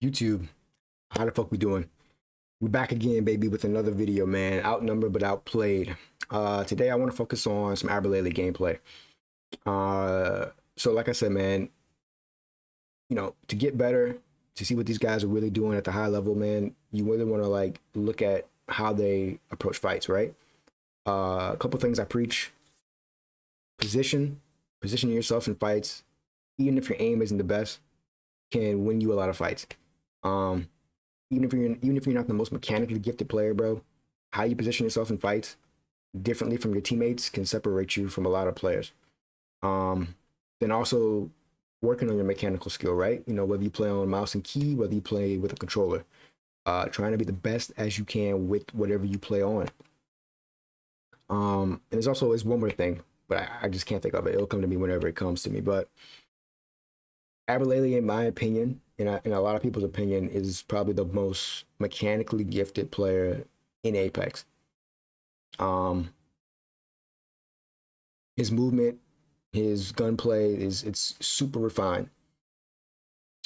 YouTube, how the fuck we doing? We back again, baby, with another video, man. Outnumbered but outplayed. Today I want to focus on some Albralalie gameplay. So like I said, man, to get better, to see what these guys are really doing at the high level, man, you really want to like look at how they approach fights, right? A couple things I preach: positioning yourself in fights, even if your aim isn't the best, can win you a lot of fights. Even if you're not the most mechanically gifted player, bro, how you position yourself in fights differently from your teammates can separate you from a lot of players. Then also working on your mechanical skill, right? Whether you play on mouse and key, whether you play with a controller, trying to be the best as you can with whatever you play on. And there's also one more thing, but I just can't think of it. It'll come to me whenever it comes to me. But Albralalie, in my opinion, and in a lot of people's opinion, is probably the most mechanically gifted player in Apex. His movement, his gunplay it's super refined.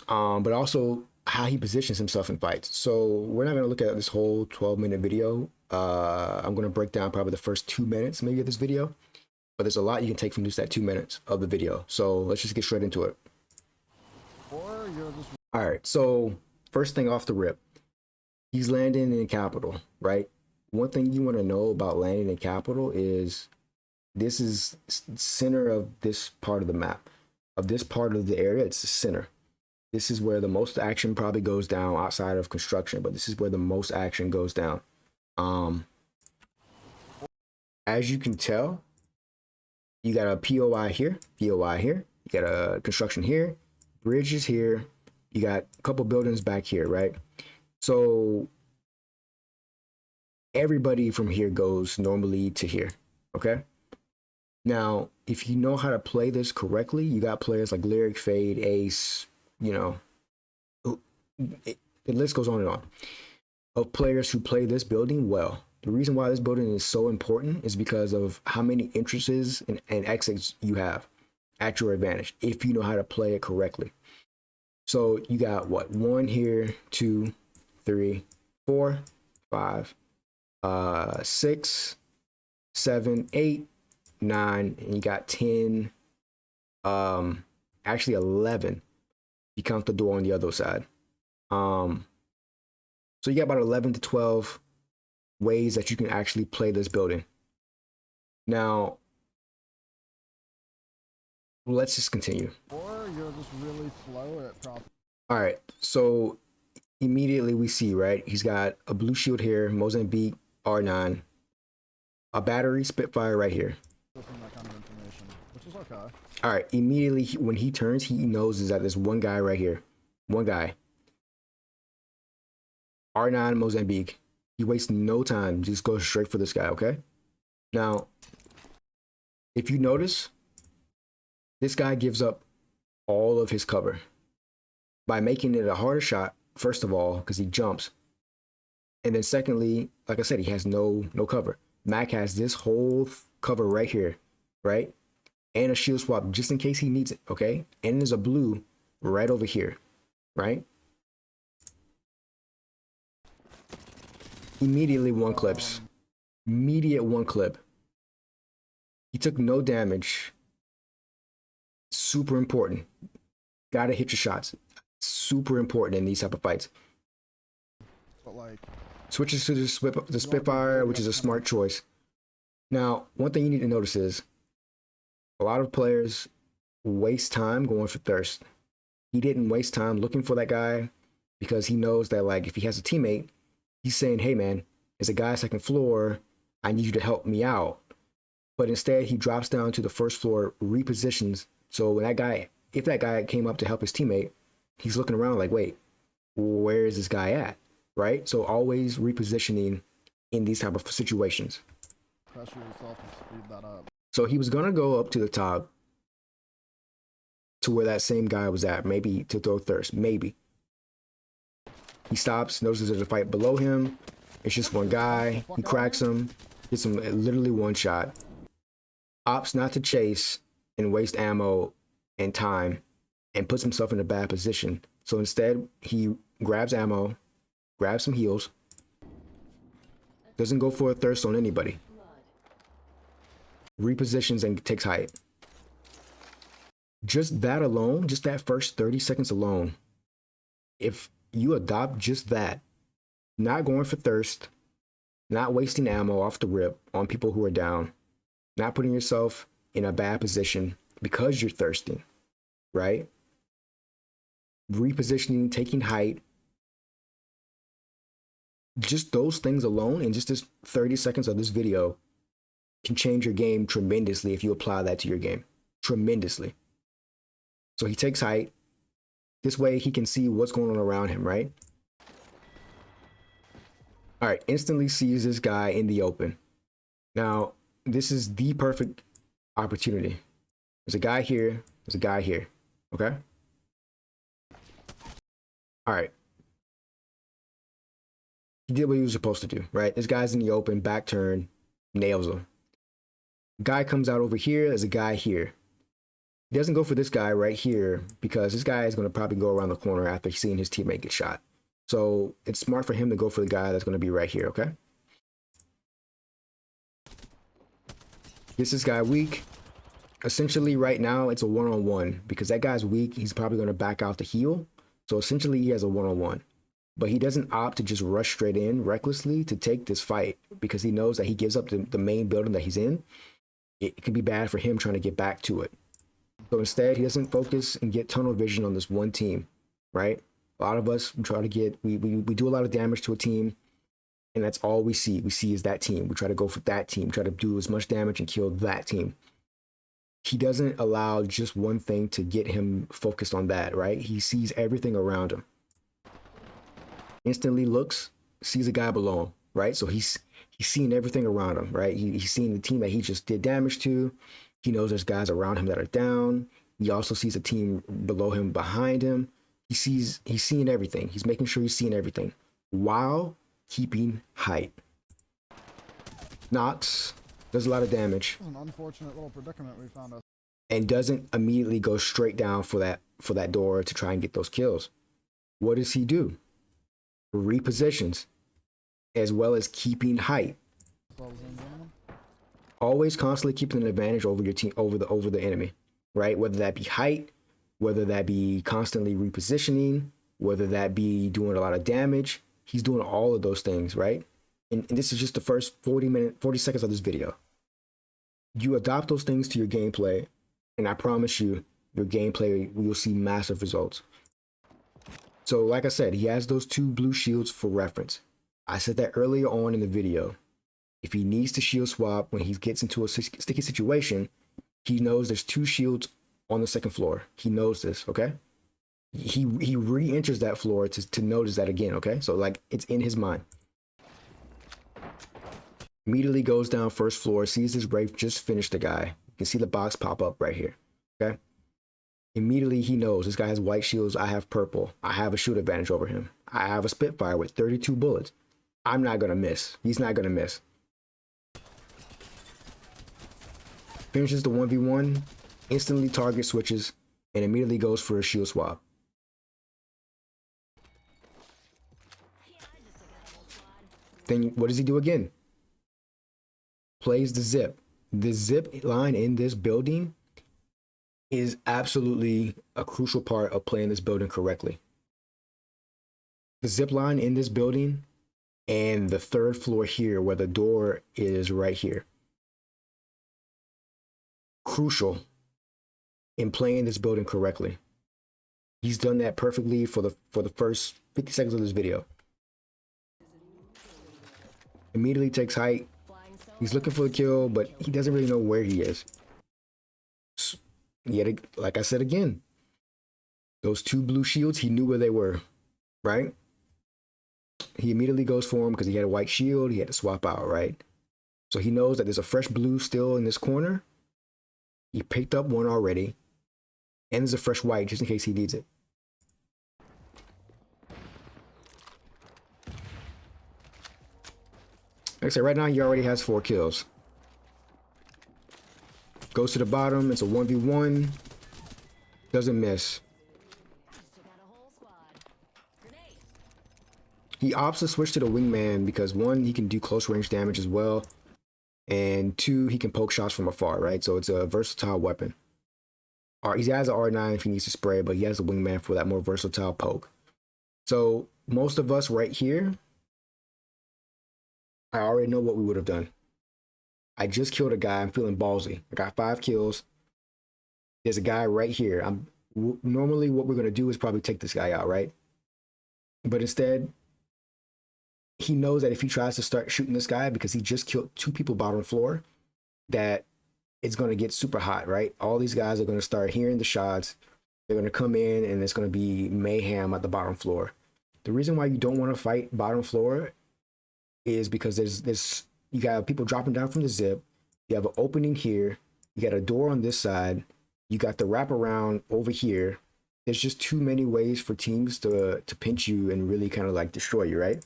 But also how he positions himself in fights. So we're not gonna look at this whole 12-minute video. I'm gonna break down probably the first 2 minutes maybe of this video, but there's a lot you can take from just that 2 minutes of the video. So let's just get straight into it. All right, so first thing off the rip, he's landing in capital, right? One thing you want to know about landing in capital is this is center of this part of the map, of this part of the area. It's the center. This is where the most action probably goes down outside of construction, but this is where the most action goes down. As you can tell, you got a POI here, you got a construction here, bridges here, you got a couple buildings back here, right? So everybody from here goes normally to here, okay? Now, if you know how to play this correctly, you got players like Lyric, Fade, Ace, the list goes on and on, of players who play this building well. The reason why this building is so important is because of how many entrances and exits you have at your advantage, if you know how to play it correctly. So you got what? 1 here, 2, 3, 4, 5, 6, 7, 8, 9, and you got 10, actually 11. You count the door on the other side. So you got about 11 to 12 ways that you can actually play this building. Now, let's just continue. Or you're just really slow at profit. All right, so immediately we see, right? He's got a blue shield here, Mozambique, R9, a battery, Spitfire right here. That kind of information, which is okay. All right, immediately when he turns, he knows is that there's one guy right here. One guy. R9 Mozambique. He wastes no time. Just goes straight for this guy, okay? Now, if you notice, this guy gives up all of his cover by making it a harder shot, first of all, because he jumps. And then secondly, like I said, he has no cover. Mac has this whole cover right here, right? And a shield swap just in case he needs it, okay? And there's a blue right over here, right? Immediately one clips. Immediate one clip. He took no damage. Super important. Gotta hit your shots. Super important in these type of fights. But like, switches to the Spitfire, which is a smart choice. Now, one thing you need to notice is a lot of players waste time going for thirst. He didn't waste time looking for that guy because he knows that, like, if he has a teammate, he's saying, hey man, there's a guy second floor, I need you to help me out. But instead he drops down to the first floor, repositions. So when if that guy came up to help his teammate, he's looking around like, wait, where is this guy at? Right? So always repositioning in these type of situations. pressure yourself to speed that up. So he was gonna go up to the top to where that same guy was at, maybe to throw thirst, maybe. He stops, notices there's a fight below him. It's just one guy. He cracks him, gets him literally one shot. Opts not to chase and waste ammo and time and puts himself in a bad position So instead, he grabs ammo, grabs some heals, doesn't go for a thirst on anybody, repositions and takes height. Just that alone, just that first 30 seconds alone, if you adopt just that, not going for thirst, not wasting ammo off the rip on people who are down, not putting yourself in a bad position because you're thirsting, right? Repositioning, taking height, just those things alone in just this 30 seconds of this video can change your game tremendously if you apply that to your game. Tremendously. So he takes height. This way he can see what's going on around him, right? All right, instantly sees this guy in the open. Now, this is the perfect opportunity. There's a guy here, there's a guy here, okay? All right. He did what he was supposed to do, right? This guy's in the open, back turn, nails him. Guy comes out over here, there's a guy here. He doesn't go for this guy right here because this guy is going to probably go around the corner after seeing his teammate get shot. So it's smart for him to go for the guy that's going to be right here, okay? Gets this guy weak. Essentially right now it's a one-on-one because that guy's weak. He's probably going to back out to heal. So essentially he has a one-on-one. But he doesn't opt to just rush straight in recklessly to take this fight because he knows that he gives up the main building that he's in. It could be bad for him trying to get back to it. So instead, he doesn't focus and get tunnel vision on this one team, right? A lot of us try to get, we do a lot of damage to a team, and that's all we see. We see is that team. We try to go for that team, try to do as much damage and kill that team. He doesn't allow just one thing to get him focused on that, right? He sees everything around him. Instantly looks, sees a guy below him, right? So he's seeing everything around him, right? He's seeing the team that he just did damage to. He knows there's guys around him that are down. He also sees a team below him, behind him. He's seeing everything. He's making sure he's seeing everything while keeping height. Knocks, does a lot of damage. An unfortunate little predicament we found us. And doesn't immediately go straight down for that door to try and get those kills. What does he do? Repositions, as well as keeping height. Always constantly keeping an advantage over your team, over the enemy, right? Whether that be height, whether that be constantly repositioning, whether that be doing a lot of damage. He's doing all of those things, right? And this is just the first 40 seconds of this video. You adopt those things to your gameplay, and I promise you, your gameplay, you'll see massive results. So like I said, he has those 2 blue shields for reference. I said that earlier on in the video. If he needs to shield swap when he gets into a sticky situation, he knows there's 2 shields on the 2nd floor. He knows this, okay? He re-enters that floor to notice that again, okay? So like it's in his mind. Immediately goes down 1st floor, sees his Wraith just finished the guy. You can see the box pop up right here, okay? Immediately he knows this guy has white shields, I have purple. I have a shoot advantage over him. I have a Spitfire with 32 bullets. I'm not gonna miss. He's not gonna miss. Finishes the 1v1, instantly target switches, and immediately goes for a shield swap. Then what does he do again? Plays the zip. The zip line in this building is absolutely a crucial part of playing this building correctly. The zip line in this building and the 3rd floor here where the door is right here. Crucial in playing this building correctly. He's done that perfectly for the first 50 seconds of this video. Immediately takes height. He's looking for the kill, but he doesn't really know where he is. Yet, like I said again, those 2 blue shields, he knew where they were, right? He immediately goes for him because he had a white shield. He had to swap out, right? So he knows that there's a fresh blue still in this corner. He picked up one already, and there's a fresh white just in case he needs it. Like I said, right now he already has 4 kills. Goes to the bottom, it's a 1v1. Doesn't miss. He opts to switch to the wingman because one, he can do close range damage as well, and two, he can poke shots from afar, right? So it's a versatile weapon. He has an R9 if he needs to spray, but he has a wingman for that more versatile poke. So most of us right here, I already know what we would have done. I just killed a guy. I'm feeling ballsy. I got 5 kills. There's a guy right here. Normally what we're going to do is probably take this guy out, right? But instead, he knows that if he tries to start shooting this guy, because he just killed 2 people bottom floor, that it's going to get super hot, right? All these guys are going to start hearing the shots. They're going to come in and it's going to be mayhem at the bottom floor. The reason why you don't want to fight bottom floor is because you got people dropping down from the zip. You have an opening here. You got a door on this side. You got the wraparound over here. There's just too many ways for teams to pinch you and really kind of like destroy you, right?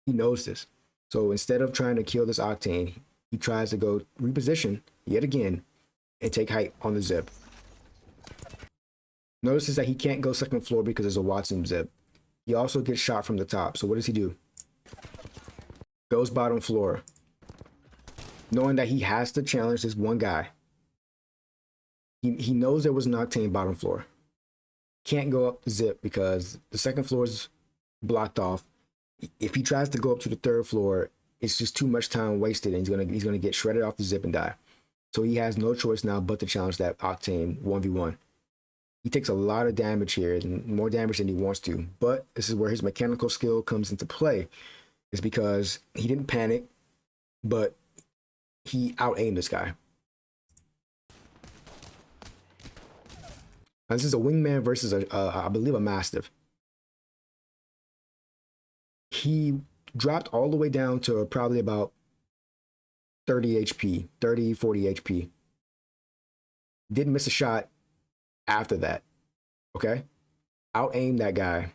He knows this. So instead of trying to kill this Octane, he tries to go reposition yet again and take height on the zip. Notices that he can't go second floor because there's a Watson zip. He also gets shot from the top. So what does he do? Goes bottom floor, knowing that he has to challenge this one guy. He knows there was an Octane bottom floor. Can't go up the zip because the second floor is blocked off. If he tries to go up to the third floor, it's just too much time wasted, and he's gonna get shredded off the zip and die. So he has no choice now but to challenge that Octane 1v1. He takes a lot of damage here, and more damage than he wants to. But this is where his mechanical skill comes into play. Is because he didn't panic, but he out-aimed this guy. Now, this is a wingman versus I believe a mastiff. He dropped all the way down to probably about 30 HP, 30, 40 HP. Didn't miss a shot after that, okay? Out-aimed that guy.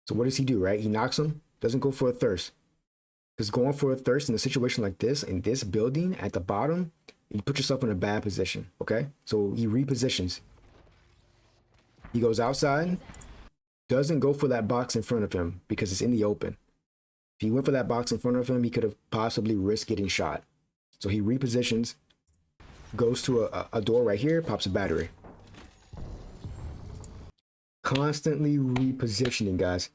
So what does he do, right? He knocks him, doesn't go for a thirst. Because going for a thirst in a situation like this, in this building at the bottom, you put yourself in a bad position, okay? So he repositions. He goes outside, doesn't go for that box in front of him because it's in the open. If he went for that box in front of him, he could have possibly risked getting shot. So he repositions, goes to a door right here, pops a battery. Constantly repositioning, guys.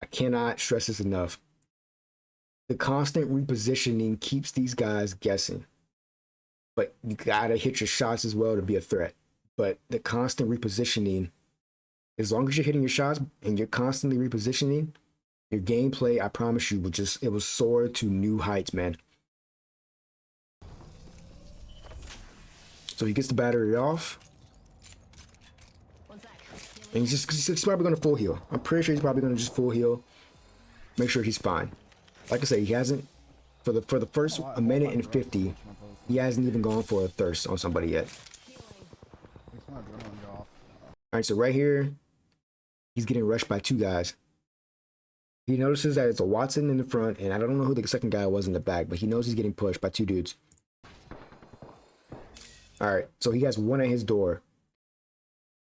I cannot stress this enough. The constant repositioning keeps these guys guessing. But you gotta hit your shots as well to be a threat. But the constant repositioning, as long as you're hitting your shots and you're constantly repositioning, your gameplay, I promise you, it will soar to new heights, man. So he gets the battery off. And he's probably gonna full heal. I'm pretty sure he's probably gonna just full heal. Make sure he's fine. Like I say, he hasn't, for the first a minute and 50, he hasn't even gone for a thirst on somebody yet. All right, so right here, he's getting rushed by 2 guys. He notices that it's a Watson in the front, and I don't know who the second guy was in the back, but he knows he's getting pushed by 2 dudes. All right, so he has one at his door.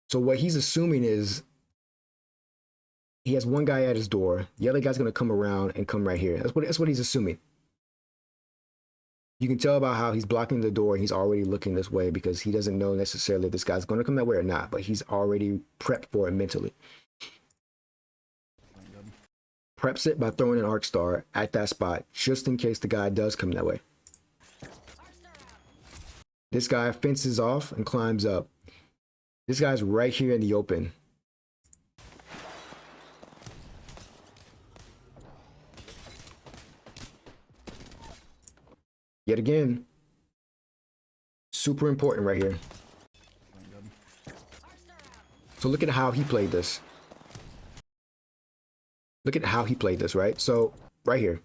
So what he's assuming is he has one guy at his door. The other guy's gonna come around and come right here. That's what he's assuming. You can tell about how he's blocking the door. He's already looking this way because he doesn't know necessarily if this guy's gonna come that way or not, but he's already prepped for it mentally. Preps it by throwing an arc star at that spot just in case the guy does come that way. This guy fences off and climbs up. This guy's right here in the open. Yet again, super important right here. So look at how he played this. Look at how he played this, right? So right here,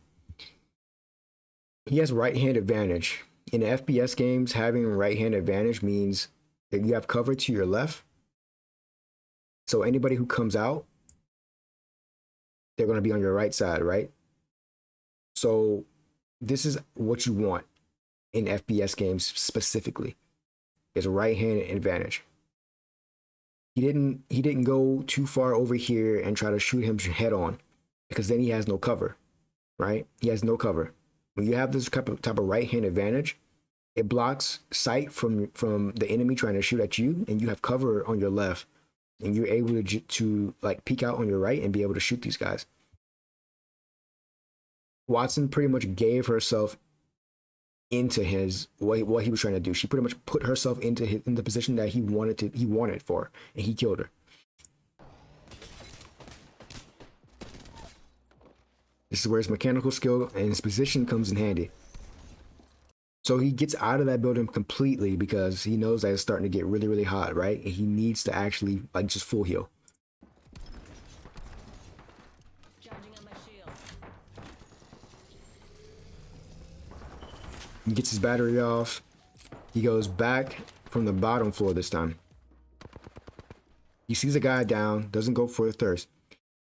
he has right-hand advantage. In FPS games, having right-hand advantage means that you have cover to your left. So anybody who comes out, they're going to be on your right side, right? So this is what you want in FPS games specifically, is a right-hand advantage. He didn't go too far over here and try to shoot him head on because then he has no cover. right? He has no cover. When you have this type of right hand advantage, it blocks sight from the enemy trying to shoot at you, and you have cover on your left, and you're able to like peek out on your right and be able to shoot these guys. Watson pretty much gave herself into his what he was trying to do. She pretty much put herself in the position that he wanted for, and he killed her. This is where his mechanical skill and his position comes in handy. So he gets out of that building completely because he knows that it's starting to get really, really hot, right? And he needs to actually like just full heal. He gets his battery off. He goes back from the bottom floor this time. He sees a guy down, doesn't go for the thirst.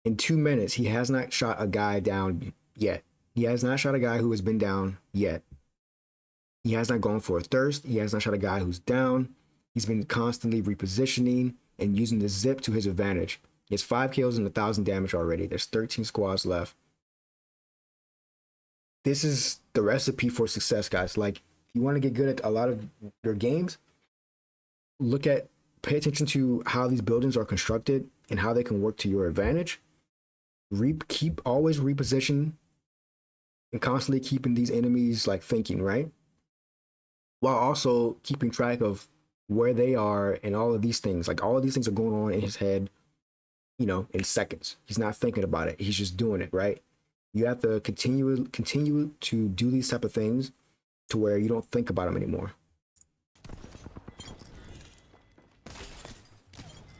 In 2 minutes, he has not shot a guy down yet. He has not shot a guy who has been down yet. He has not gone for a thirst. He has not shot a guy who's down. He's been constantly repositioning and using the zip to his advantage. He has 5 kills and 1,000 damage already. There's 13 squads left. This is the recipe for success, guys. Like, if you want to get good at a lot of your games, pay attention to how these buildings are constructed and how they can work to your advantage. Keep always reposition and constantly keeping these enemies like thinking, right? While also keeping track of where they are and all of these things. Like all of these things are going on in his head, you know, in seconds. He's not thinking about it. He's just doing it, right? You have to continue to do these type of things to where you don't think about them anymore.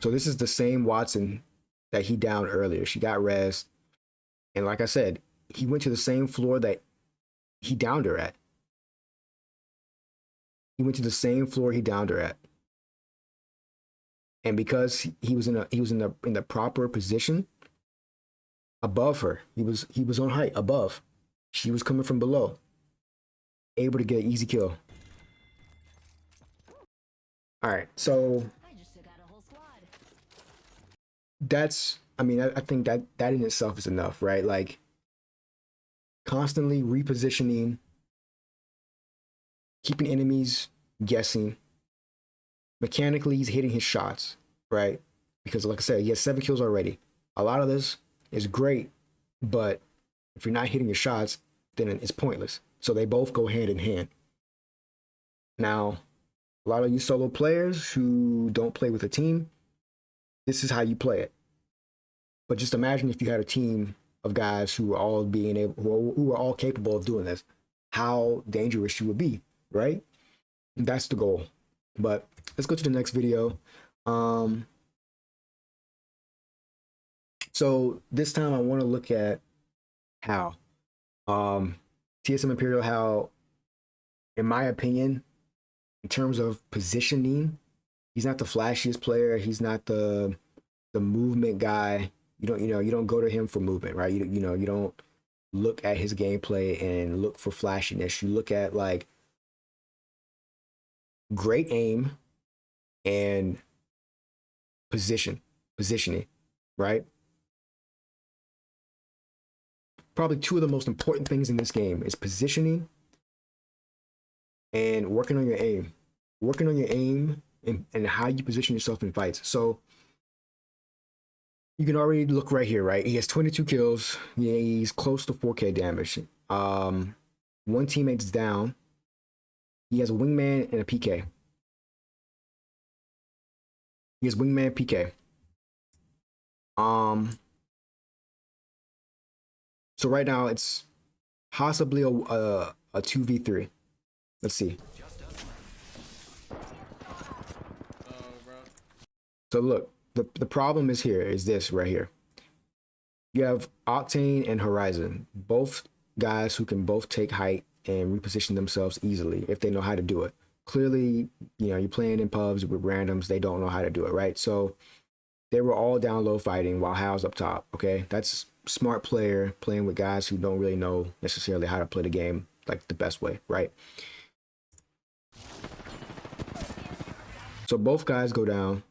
So this is the same Watson that he downed earlier. She got res. And like I said, he went to the same floor that he downed her at. He went to the same floor he downed her at. And because he was in the proper position above her, he was on height above. She was coming from below. Able to get an easy kill. All right, so that's, I mean, I think that in itself is enough, right? Like constantly repositioning, keeping enemies guessing. Mechanically, he's hitting his shots, right? Because like I said, he has 7 kills already. A lot of this is great, but if you're not hitting your shots, then it's pointless. So they both go hand in hand. Now, a lot of you solo players who don't play with a team, this is how you play it. But just imagine if you had a team of guys who were all who were all capable of doing this, how dangerous you would be, right? That's the goal. But let's go to the next video. So this time I want to look at Hal. TSM Imperialhal, in my opinion, in terms of positioning, he's not the flashiest player. He's not the movement guy. You don't go to him for movement, right? You don't look at his gameplay and look for flashiness. You look at like great aim and positioning, right? Probably 2 of the most important things in this game is positioning and working on your aim. Working on your aim and how you position yourself in fights. So you can already look right here, right? He has 22 kills. Yeah, he's close to 4K damage. 1 teammate's down. He has a wingman and a PK. He has wingman PK. So right now it's possibly a 2v3. Let's see. So look, the problem is this right here. You have Octane and Horizon, both guys who can both take height and reposition themselves easily if they know how to do it. Clearly, you're playing in pubs with randoms, they don't know how to do it, right? So they were all down low fighting while Hal's up top, okay? That's smart player playing with guys who don't really know necessarily how to play the game like the best way, right? So both guys go down.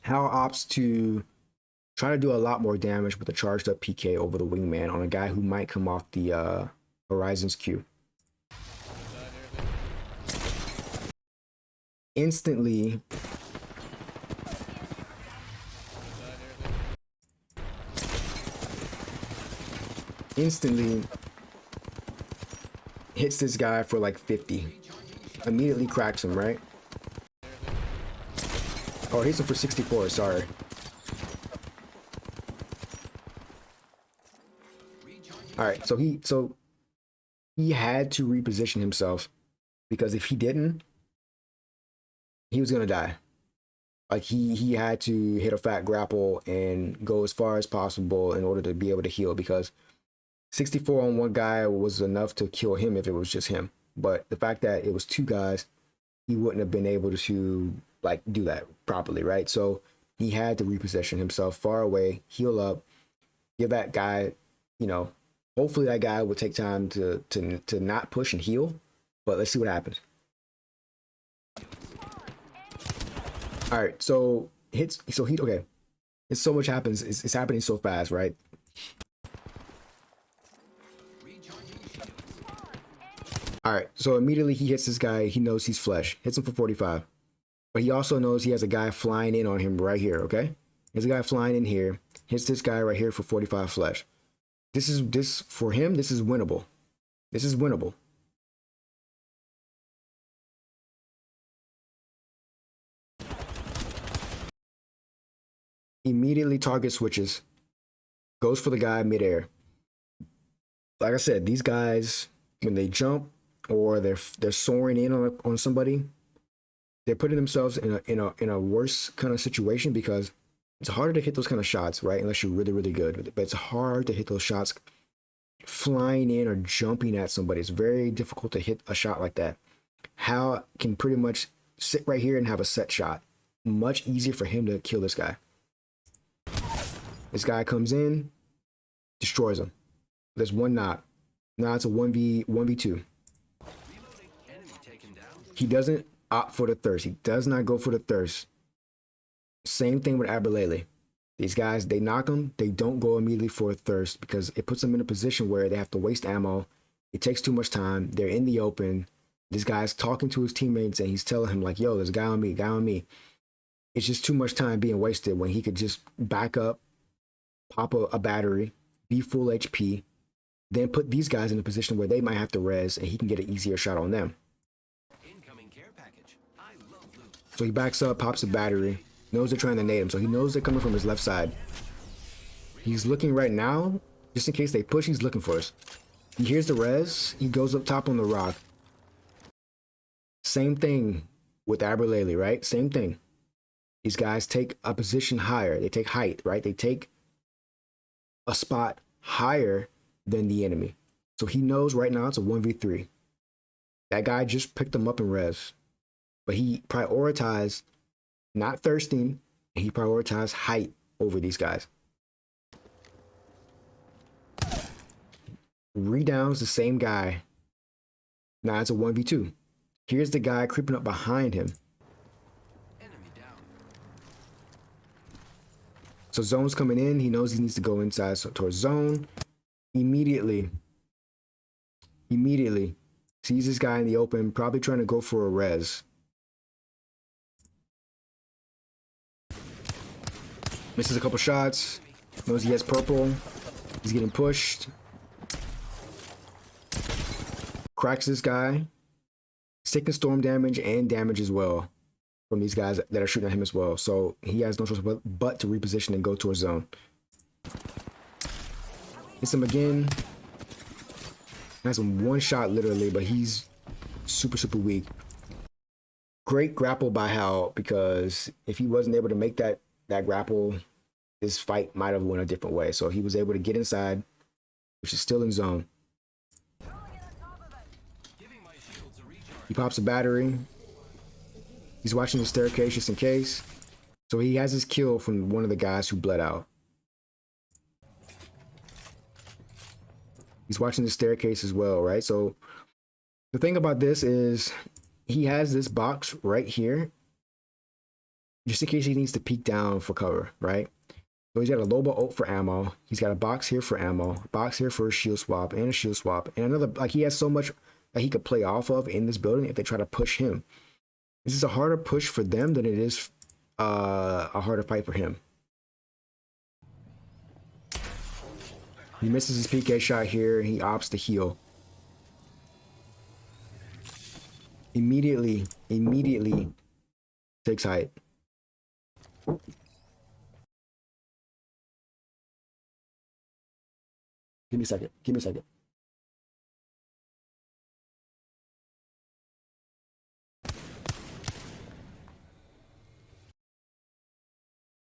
Hal opts to trying to do a lot more damage with a charged up PK over the wingman on a guy who might come off the Horizon's Q. Instantly, hits this guy for like 50. Immediately cracks him, right? Oh, hits him for 64, sorry. Alright, so he had to reposition himself, because if he didn't, he was gonna die. Like he had to hit a fat grapple and go as far as possible in order to be able to heal, because 64 on one guy was enough to kill him if it was just him. But the fact that it was two guys, he wouldn't have been able to like do that properly, right? So he had to reposition himself far away, heal up, give that guy, you know, hopefully that guy would take time to not push and heal. But let's see what happens. All right, so okay. It's so much happens. It's happening so fast, right? All right, so immediately he hits this guy. He knows he's flesh. Hits him for 45. But he also knows he has a guy flying in on him right here, okay? There's a guy flying in here. Hits this guy right here for 45 flesh. This for him, this is winnable. This is winnable. Immediately target switches. Goes for the guy midair. Like I said, these guys, when they jump or they're soaring in on somebody, they're putting themselves in a worse kind of situation, because it's harder to hit those kind of shots, right? Unless you're really, really good. But it's hard to hit those shots flying in or jumping at somebody. It's very difficult to hit a shot like that. Hal can pretty much sit right here and have a set shot. Much easier for him to kill this guy. This guy comes in, destroys him. There's one knock. Now it's a 1v2. He doesn't opt for the thirst. He does not go for the thirst. Same thing with Albralalie. These guys, they knock them. They don't go immediately for a thirst, because it puts them in a position where they have to waste ammo. It takes too much time. They're in the open. This guy's talking to his teammates and he's telling him like, yo, there's a guy on me, guy on me. It's just too much time being wasted when he could just back up, pop a battery, be full HP, then put these guys in a position where they might have to res and he can get an easier shot on them. So he backs up, pops a battery, knows they're trying to nade him, so he knows they're coming from his left side. He's looking right now, just in case they push, he's looking for us. He hears the res, he goes up top on the rock. Same thing with Albralalie, right? Same thing. These guys take a position higher. They take height, right? They take a spot higher than the enemy. So he knows right now it's a 1v3. That guy just picked him up in res. But he prioritized not thirsting, and he prioritized height over these guys. Redowns the same guy. Now it's a 1v2. Here's the guy creeping up behind him. So zone's coming in. He knows he needs to go inside, so towards zone. Immediately sees this guy in the open, probably trying to go for a res. Misses a couple shots. Knows he has purple. He's getting pushed. Cracks this guy. He's taking storm damage and damage as well from these guys that are shooting at him as well. So he has no choice but to reposition and go towards zone. Hits him again. Has him one shot literally, but he's super, super weak. Great grapple by Hal, because if he wasn't able to make that grapple, this fight might have went a different way. So he was able to get inside, which is still in zone. He pops a battery. He's watching the staircase just in case. So he has his kill from one of the guys who bled out. He's watching the staircase as well, right? So the thing about this is he has this box right here, just in case he needs to peek down for cover, right? So he's got a Loba ult for ammo. He's got a box here for ammo, a box here for a shield swap, and a shield swap, and another. Like, he has so much that he could play off of in this building if they try to push him. This is a harder push for them than it is a harder fight for him. He misses his PK shot here. He opts to heal. Immediately takes height. Give me a second. Give me a second.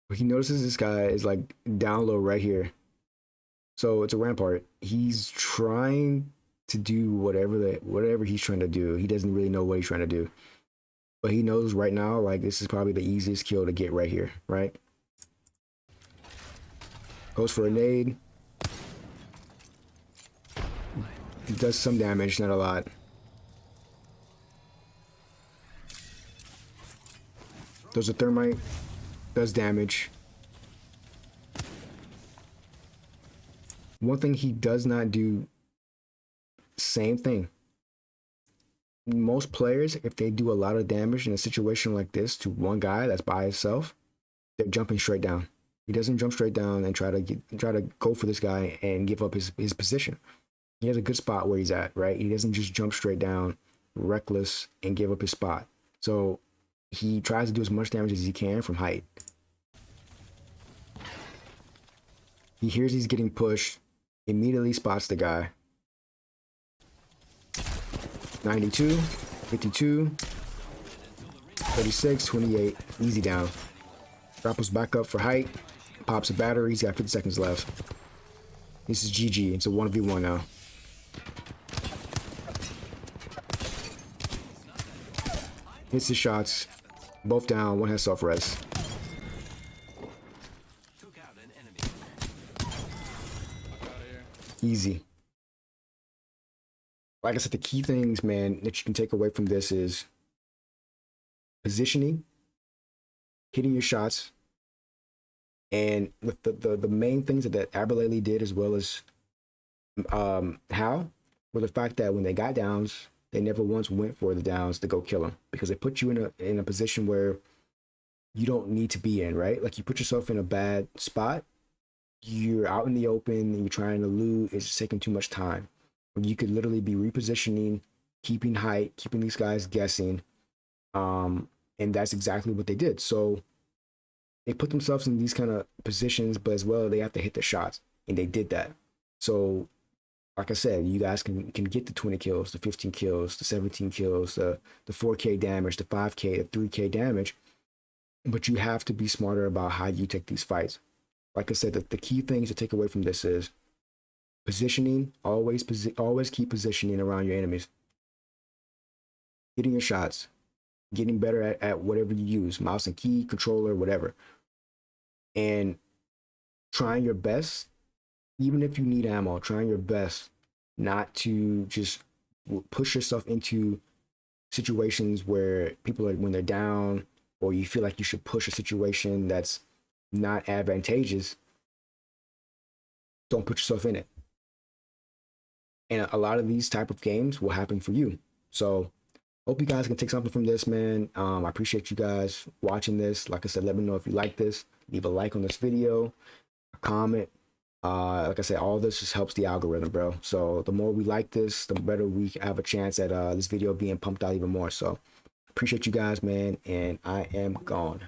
But he notices this guy is like down low right here. So it's a rampart. He's trying to do whatever he's trying to do. He doesn't really know what he's trying to do. But he knows right now, like, this is probably the easiest kill to get right here, right? Goes for a nade. He does some damage, not a lot. Does a thermite. Does damage. One thing he does not do, same thing. Most players, if they do a lot of damage in a situation like this to one guy that's by himself, they're jumping straight down. He doesn't jump straight down and try to go for this guy and give up his position. He has a good spot where he's at, right? He doesn't just jump straight down, reckless, and give up his spot. So he tries to do as much damage as he can from height. He hears he's getting pushed, immediately spots the guy. 92, 52, 36, 28, easy down. Grapples back up for height, pops a battery, he's got 50 seconds left. This is GG, it's a 1v1 now. Hits his shots, both down, one has self-res. Easy. Like I said, the key things, man, that you can take away from this is positioning, hitting your shots, and with the main things that Albralalie did, as well as Hal, were the fact that when they got downs, they never once went for the downs to go kill them, because it put you in a position where you don't need to be in, right? Like, you put yourself in a bad spot, you're out in the open, you're trying to loot, it's taking too much time. When you could literally be repositioning, keeping height, keeping these guys guessing. And that's exactly what they did. So they put themselves in these kind of positions, but as well, they have to hit the shots. And they did that. So, like I said, you guys can get the 20 kills, the 15 kills, the 17 kills, the 4K damage, the 5K, the 3K damage. But you have to be smarter about how you take these fights. Like I said, the key things to take away from this is positioning. Always keep positioning around your enemies. Hitting your shots. Getting better at whatever you use. Mouse and key, controller, whatever. And trying your best, even if you need ammo, trying your best not to just push yourself into situations where people are, when they're down, or you feel like you should push a situation that's not advantageous. Don't put yourself in it. And a lot of these type of games will happen for you. So hope you guys can take something from this, man. I appreciate you guys watching this. Like I said, let me know if you like this. Leave a like on this video, a comment. Like I said, all this just helps the algorithm, bro. So the more we like this, the better we have a chance at this video being pumped out even more. So appreciate you guys, man. And I am gone.